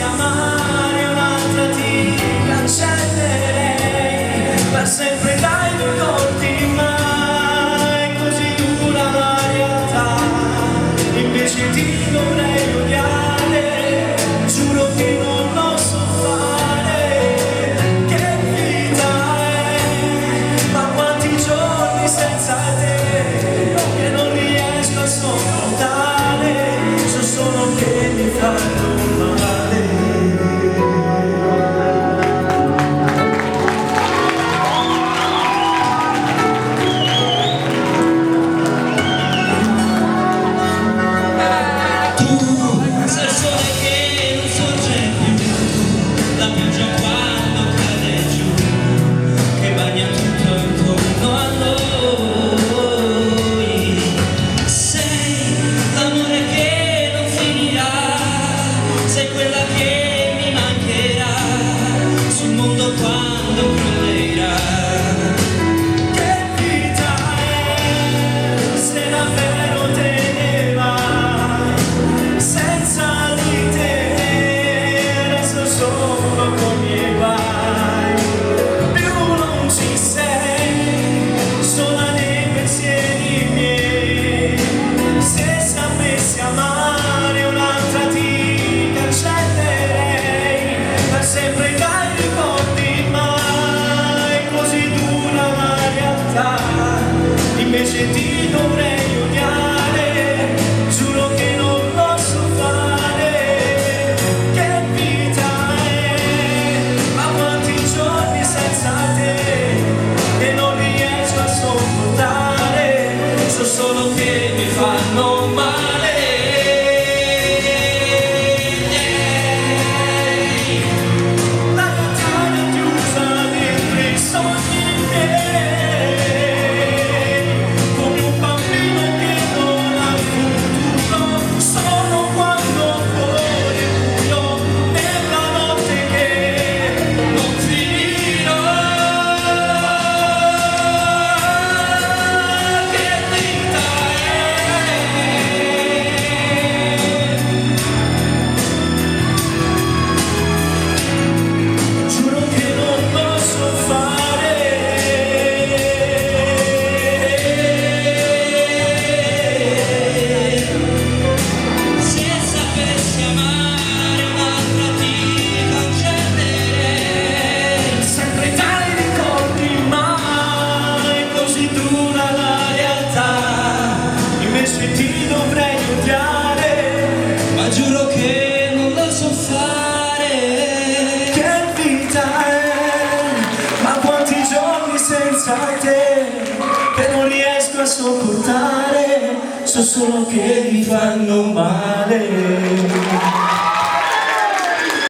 sapessi amare un'altra ti cancellerei per sempre dai ricordi, ma è così dura la realtà, invece ti dovrei odiare, giuro che non lo so fare. Che vita è, ma quanti giorni senza te che non riesco a sopportare, so solo che mi fanno male. Tu sei il sole che non sorge più, la pioggia quando cade giù, che bagna tutto intorno a noi. Sei l'amore che non finirà, sei quella che mi mancherà sul mondo quando crollerà. Che vita è se davvero te ne vai, senza di te resto solo con i miei guai. Più non ci sei, sola nei pensieri miei, se sapessi amare un'altra ti cancellerei per sempre dai ricordi, ma è così dura la realtà, invece ti dovrei odiare, giuro che non lo so fare. Che vita è, ma quanti giorni senza te che non riesco a sopportare, so solo che mi fanno male. La ventana chiusa dentro i sogni miei, come un bambino che non ha futuro, sono quando fuori buio, nella notte che non finirà. Che vita è, giuro che non lo so fare. Se sapessi amare un'altra ti cancellerei sempre dai ricordi, ma è così dura la realtà, invece ti dovrei odiare, ma giuro che non lo so fare. Che vita è, ma quanti giorni senza te che non riesco a sopportare, so solo che mi fanno male.